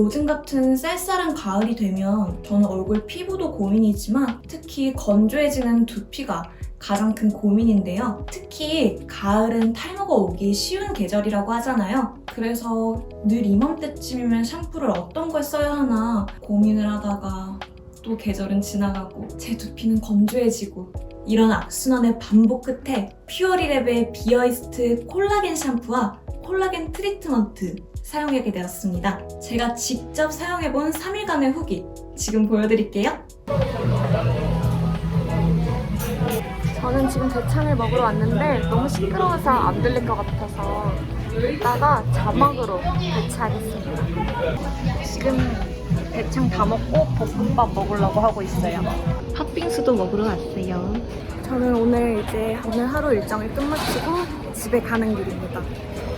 요즘 같은 쌀쌀한 가을이 되면 저는 얼굴 피부도 고민이지만 특히 건조해지는 두피가 가장 큰 고민인데요. 특히 가을은 탈모가 오기 쉬운 계절이라고 하잖아요. 그래서 늘 이맘때쯤이면 샴푸를 어떤 걸 써야 하나 고민을 하다가 또 계절은 지나가고 제 두피는 건조해지고 이런 악순환의 반복 끝에 퓨어리랩의 비어이스트 콜라겐 샴푸와 콜라겐 트리트먼트 사용하게 되었습니다. 제가 직접 사용해본 3일간의 후기 지금 보여드릴게요. 저는 지금 대창을 먹으러 왔는데 너무 시끄러워서 안 들릴 것 같아서 이따가 자막으로 대체하겠습니다. 지금 대창 다 먹고 볶음밥 먹으려고 하고 있어요. 팥빙수도 먹으러 왔어요. 저는 오늘 하루 일정을 끝마치고 집에 가는 길입니다.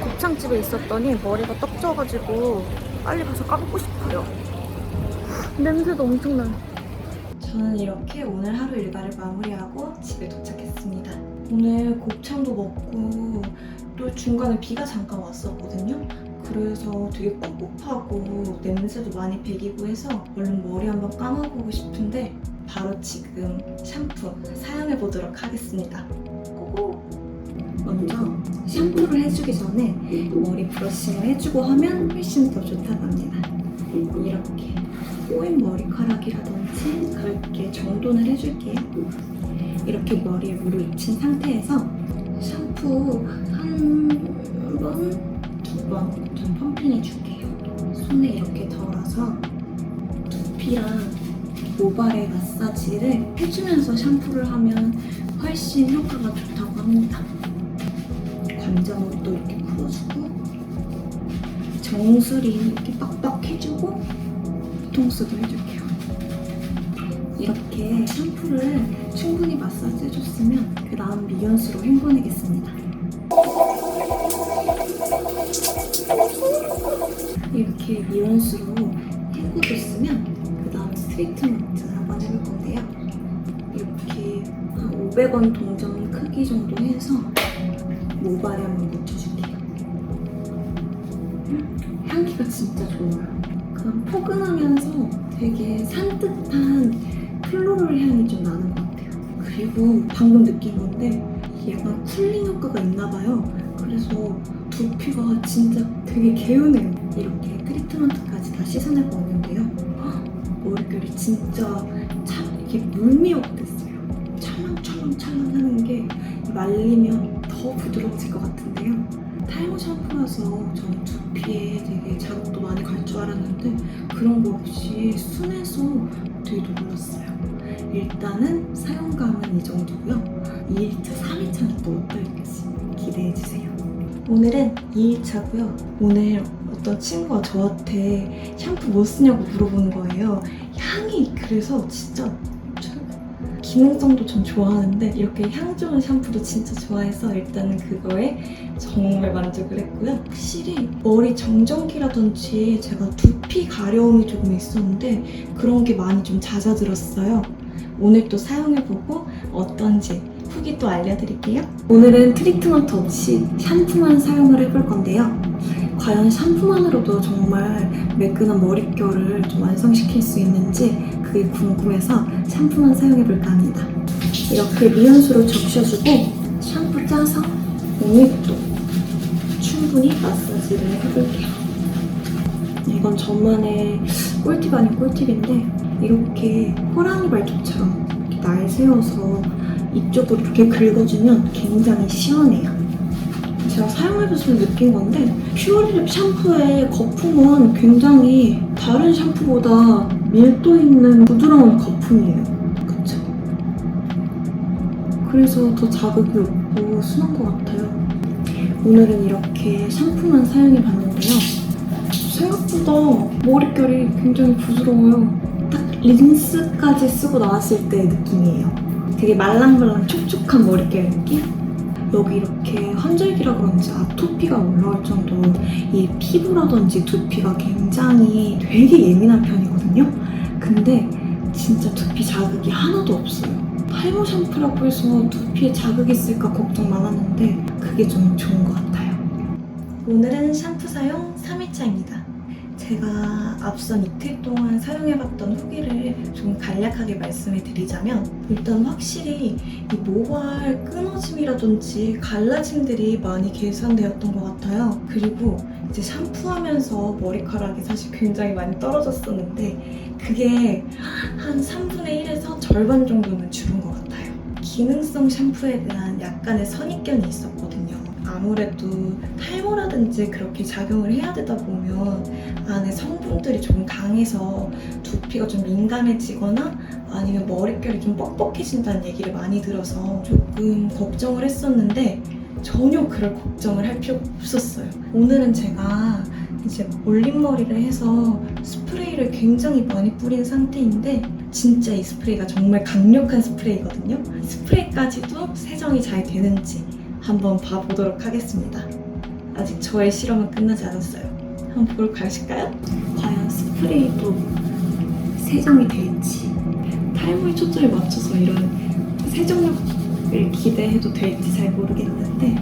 곱창집에 있었더니 머리가 떡져가지고 빨리 가서 감고 싶어요. 냄새도 엄청나요. 저는 이렇게 오늘 하루 일과를 마무리하고 집에 도착했습니다. 오늘 곱창도 먹고 또 중간에 비가 잠깐 왔었거든요. 그래서 되게 꿉꿉하고 냄새도 많이 배기고 해서 얼른 머리 한번 감아보고 싶은데 바로 지금 샴푸 사용해보도록 하겠습니다. 고고! 먼저 샴푸를 해주기 전에 머리 브러싱을 해주고 하면 훨씬 더 좋다고 합니다. 이렇게 꼬인 머리카락이라든지 가볍게 정돈을 해줄게요. 이렇게 머리에 물을 입힌 상태에서 샴푸 한 번, 두 번 좀 펌핑해줄게요. 손에 이렇게 덜어서 두피랑 모발의 마사지를 해주면서 샴푸를 하면 훨씬 효과가 좋다고 합니다. 관자놀 또 이렇게 풀어주고 정수리 이렇게 빡빡 해주고 뒤통수도 해줄게요. 이렇게 샴푸를 충분히 마사지 해줬으면 그 다음 미온수로 헹궈내겠습니다. 이렇게 미온수로 헹궈줬으면 그 다음 트리트먼트 한번 해볼 건데요. 이렇게 한 500원 동전 크기 정도 해서 모발에 한번 묻혀줄게요. 향기가 진짜 좋아요. 그냥 포근하면서 되게 산뜻한 플로럴 향이 좀 나는 것 같아요. 그리고 방금 느낀 건데 약간 쿨링 효과가 있나 봐요. 그래서 두피가 진짜 되게 개운해요. 이렇게 트리트먼트까지 다 씻어내고 왔는데요. 머릿결이 진짜 이게 물미역 됐어요. 찰랑찰랑 하는 게 말리면 더 부드러워질 것 같은데요. 탈모 샴푸라서 저는 두피에 되게 자극도 많이 갈 줄 알았는데 그런 거 없이 순해서 되게 놀랐어요. 일단은 사용감은 이 정도고요. 2일차, 3일차는 또 어떨지 기대해주세요. 오늘은 2일차고요. 오늘 어떤 친구가 저한테 샴푸 뭐 쓰냐고 물어보는 거예요. 향이 그래서 진짜 기능성도 전 좋아하는데 이렇게 향 좋은 샴푸도 진짜 좋아해서 일단은 그거에 정말 만족을 했고요. 확실히 머리 정전기라든지 제가 두피 가려움이 조금 있었는데 그런 게 많이 좀 잦아들었어요. 오늘 또 사용해보고 어떤지 후기 또 알려드릴게요. 오늘은 트리트먼트 없이 샴푸만 사용을 해볼 건데요. 과연 샴푸만으로도 정말 매끈한 머릿결을 좀 완성시킬 수 있는지 그게 궁금해서 샴푸만 사용해볼까 합니다. 이렇게 미온수로 적셔주고 샴푸 짜서 오늘도 충분히 마사지를 해볼게요. 이건 저만의 꿀팁 아닌 꿀팁인데 이렇게 호랑이 발톱처럼 이렇게 날 세워서 이쪽으로 이렇게 긁어주면 굉장히 시원해요. 제가 사용해보면서 느낀 건데 퓨어리랩 샴푸의 거품은 굉장히 다른 샴푸보다 밀도 있는 부드러운 거품이에요. 그쵸? 그래서 더 자극이 없고 순한 것 같아요. 오늘은 이렇게 샴푸만 사용해봤는데요. 생각보다 머릿결이 굉장히 부드러워요. 딱 린스까지 쓰고 나왔을 때의 느낌이에요. 되게 말랑말랑 촉촉한 머릿결 느낌? 여기 이렇게 환절기라 그런지 아토피가 올라올 정도로 이 피부라든지 두피가 굉장히 되게 예민한 편이거든요. 근데 진짜 두피 자극이 하나도 없어요. 탈모 샴푸라고 해서 두피에 자극이 있을까 걱정 많았는데 그게 좀 좋은 것 같아요. 오늘은 샴푸 사용 3일차입니다. 제가 앞선 이틀 동안 사용해봤던 후기를 좀 간략하게 말씀을 드리자면 일단 확실히 이 모발 끊어짐이라든지 갈라짐들이 많이 개선되었던 것 같아요. 그리고 이제 샴푸하면서 머리카락이 사실 굉장히 많이 떨어졌었는데 그게 한 3분의 1에서 절반 정도는 줄은 것 같아요. 기능성 샴푸에 대한 약간의 선입견이 있었거든요. 아무래도 탈모라든지 그렇게 작용을 해야 되다 보면 안에 성분들이 좀 강해서 두피가 좀 민감해지거나 아니면 머릿결이 좀 뻑뻑해진다는 얘기를 많이 들어서 조금 걱정을 했었는데 전혀 그럴 걱정을 할 필요가 없었어요. 오늘은 제가 이제 올림머리를 해서 스프레이를 굉장히 많이 뿌린 상태인데 진짜 이 스프레이가 정말 강력한 스프레이거든요. 스프레이까지도 세정이 잘 되는지 한번 봐보도록 하겠습니다. 아직 저의 실험은 끝나지 않았어요. 한번 보러 가실까요? 과연 스프레이도 세정이 될지 탈모에 초점을 맞춰서 이런 세정력을 기대해도 될지 잘 모르겠는데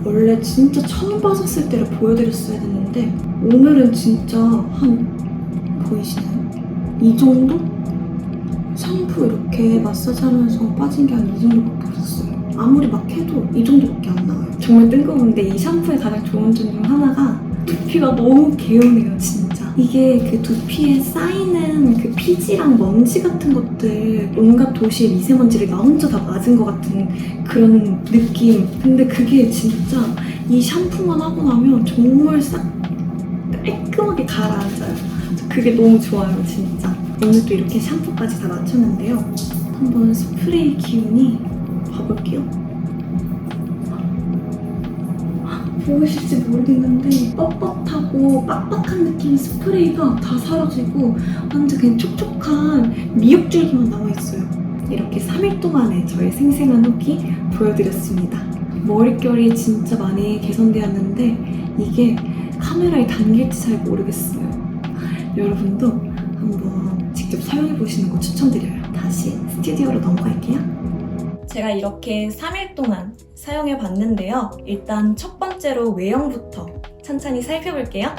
원래 진짜 처음 빠졌을 때를 보여드렸어야 됐는데 오늘은 진짜 한 보이시나요? 이 정도? 샴푸 이렇게 마사지하면서 빠진 게 한 이 정도밖에 없었어요. 아무리 막 해도 이 정도밖에 안 나와요. 정말 뜬금없는데 이 샴푸의 가장 좋은 점 중 하나가 두피가 너무 개운해요, 진짜. 이게 그 두피에 쌓이는 그 피지랑 먼지 같은 것들, 온갖 도시의 미세먼지를 나 혼자 다 맞은 것 같은 그런 느낌. 근데 그게 진짜 이 샴푸만 하고 나면 정말 싹 깔끔하게 가라앉아요. 그게 너무 좋아요, 진짜. 오늘 또 이렇게 샴푸까지 다 맞췄는데요. 한번 스프레이 기운이 봐볼게요. 보이실지 모르겠는데 뻣뻣하고 빡빡한 느낌의 스프레이가 다 사라지고 완전 그냥 촉촉한 미역줄기만 남아있어요. 이렇게 3일 동안의 저의 생생한 후기 보여드렸습니다. 머릿결이 진짜 많이 개선되었는데 이게 카메라에 담길지 잘 모르겠어요. 여러분도 한번 직접 사용해보시는 거 추천드려요. 다시 스튜디오로 넘어갈게요. 제가 이렇게 3일 동안 사용해봤는데요. 일단 첫 번째로 외형부터 천천히 살펴볼게요.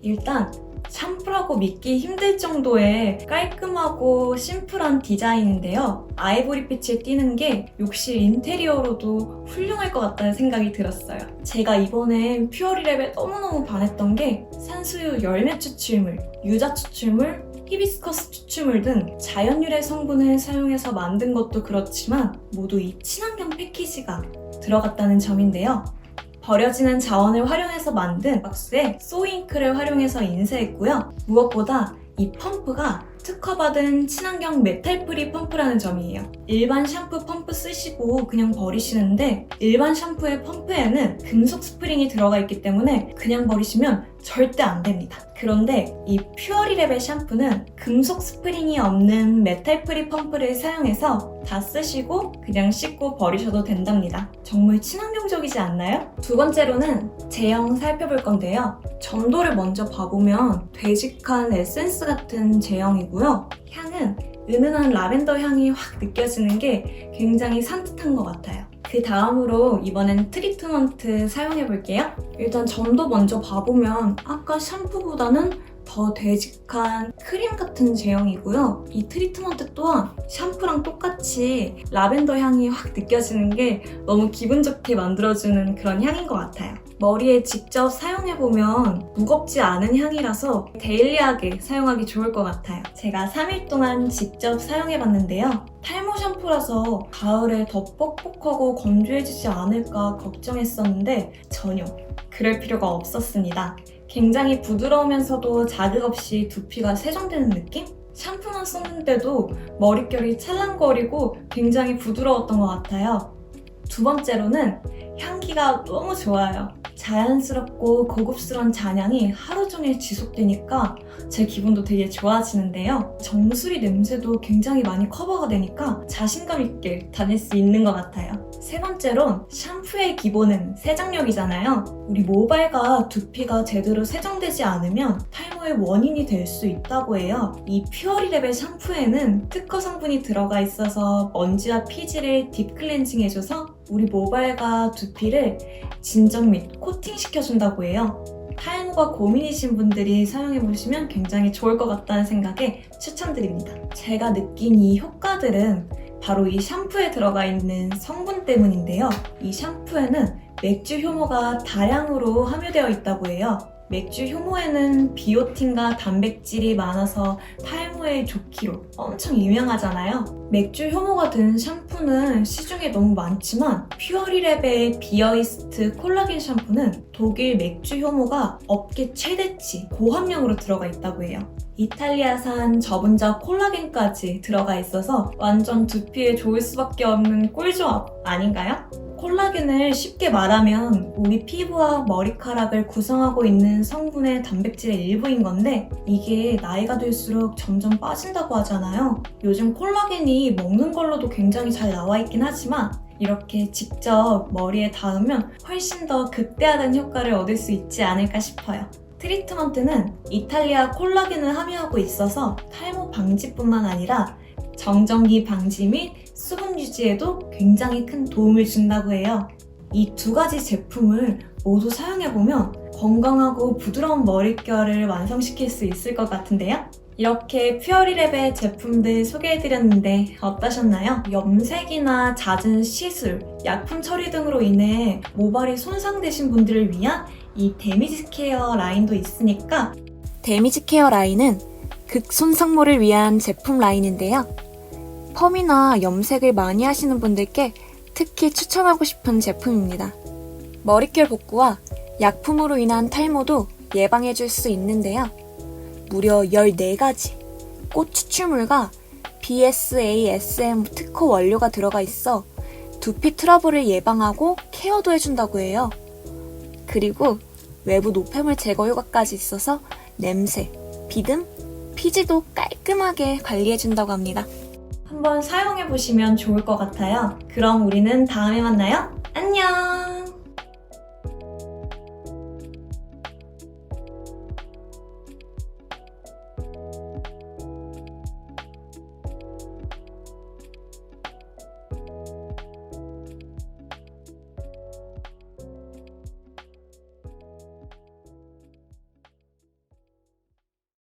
일단 샴푸라고 믿기 힘들 정도의 깔끔하고 심플한 디자인인데요. 아이보리빛을 띠는 게 욕실 인테리어로도 훌륭할 것 같다는 생각이 들었어요. 제가 이번에 퓨어리랩에 너무너무 반했던 게 산수유 열매 추출물, 유자 추출물, 히비스커스 추출물 등 자연 유래 성분을 사용해서 만든 것도 그렇지만 모두 이 친환경 패키지가 들어갔다는 점인데요. 버려지는 자원을 활용해서 만든 박스에 소잉크를 활용해서 인쇄했고요. 무엇보다 이 펌프가 특허받은 친환경 메탈프리 펌프라는 점이에요. 일반 샴푸 펌프 쓰시고 그냥 버리시는데 일반 샴푸의 펌프에는 금속 스프링이 들어가 있기 때문에 그냥 버리시면 절대 안 됩니다. 그런데 이 퓨어리랩의 샴푸는 금속 스프링이 없는 메탈프리 펌프를 사용해서 다 쓰시고 그냥 씻고 버리셔도 된답니다. 정말 친환경적이지 않나요? 두 번째로는 제형 살펴볼 건데요. 점도를 먼저 봐보면 되직한 에센스 같은 제형이고요. 향은 은은한 라벤더 향이 확 느껴지는 게 굉장히 산뜻한 것 같아요. 그 다음으로 이번엔 트리트먼트 사용해볼게요. 일단 점도 먼저 봐보면 아까 샴푸보다는 더 되직한 크림 같은 제형이고요. 이 트리트먼트 또한 샴푸랑 똑같이 라벤더 향이 확 느껴지는 게 너무 기분 좋게 만들어주는 그런 향인 것 같아요. 머리에 직접 사용해보면 무겁지 않은 향이라서 데일리하게 사용하기 좋을 것 같아요. 제가 3일 동안 직접 사용해봤는데요. 탈모 샴푸라서 가을에 더 뻑뻑하고 건조해지지 않을까 걱정했었는데 전혀 그럴 필요가 없었습니다. 굉장히 부드러우면서도 자극 없이 두피가 세정되는 느낌? 샴푸만 썼는데도 머릿결이 찰랑거리고 굉장히 부드러웠던 것 같아요. 두 번째로는 향기가 너무 좋아요. 자연스럽고 고급스러운 잔향이 하루 종일 지속되니까 제 기분도 되게 좋아지는데요. 정수리 냄새도 굉장히 많이 커버가 되니까 자신감 있게 다닐 수 있는 것 같아요. 세 번째론 샴푸의 기본은 세정력이잖아요. 우리 모발과 두피가 제대로 세정되지 않으면 탈모의 원인이 될 수 있다고 해요. 이 퓨어리랩의 샴푸에는 특허 성분이 들어가 있어서 먼지와 피지를 딥클렌징해줘서 우리 모발과 두피를 진정 및 코팅시켜준다고 해요. 탈모가 고민이신 분들이 사용해보시면 굉장히 좋을 것 같다는 생각에 추천드립니다. 제가 느낀 이 효과들은 바로 이 샴푸에 들어가 있는 성분 때문인데요. 이 샴푸에는 맥주 효모가 다량으로 함유되어 있다고 해요. 맥주 효모에는 비오틴과 단백질이 많아서 탈모에 좋기로 엄청 유명하잖아요. 맥주 효모가 든 샴푸는 시중에 너무 많지만 퓨어리랩의 비어이스트 콜라겐 샴푸는 독일 맥주 효모가 업계 최대치 고함량으로 들어가 있다고 해요. 이탈리아산 저분자 콜라겐까지 들어가 있어서 완전 두피에 좋을 수밖에 없는 꿀조합 아닌가요? 콜라겐을 쉽게 말하면 우리 피부와 머리카락을 구성하고 있는 성분의 단백질의 일부인 건데 이게 나이가 들수록 점점 빠진다고 하잖아요. 요즘 콜라겐이 먹는 걸로도 굉장히 잘 나와 있긴 하지만 이렇게 직접 머리에 닿으면 훨씬 더 극대화된 효과를 얻을 수 있지 않을까 싶어요. 트리트먼트는 이탈리아 콜라겐을 함유하고 있어서 탈모 방지뿐만 아니라 정전기 방지 및 수분 유지에도 굉장히 큰 도움을 준다고 해요. 이 두 가지 제품을 모두 사용해보면 건강하고 부드러운 머릿결을 완성시킬 수 있을 것 같은데요? 이렇게 퓨어리랩의 제품들 소개해드렸는데 어떠셨나요? 염색이나 잦은 시술, 약품 처리 등으로 인해 모발이 손상되신 분들을 위한 이 데미지 케어 라인도 있으니까 데미지 케어 라인은 극손상모를 위한 제품 라인인데요. 펌이나 염색을 많이 하시는 분들께 특히 추천하고 싶은 제품입니다. 머릿결 복구와 약품으로 인한 탈모도 예방해줄 수 있는데요. 무려 14가지 꽃 추출물과 BSASM 특허 원료가 들어가 있어 두피 트러블을 예방하고 케어도 해준다고 해요. 그리고 외부 노폐물 제거 효과까지 있어서 냄새, 비듬, 피지도 깔끔하게 관리해준다고 합니다. 한번 사용해보시면 좋을 것 같아요. 그럼 우리는 다음에 만나요. 안녕!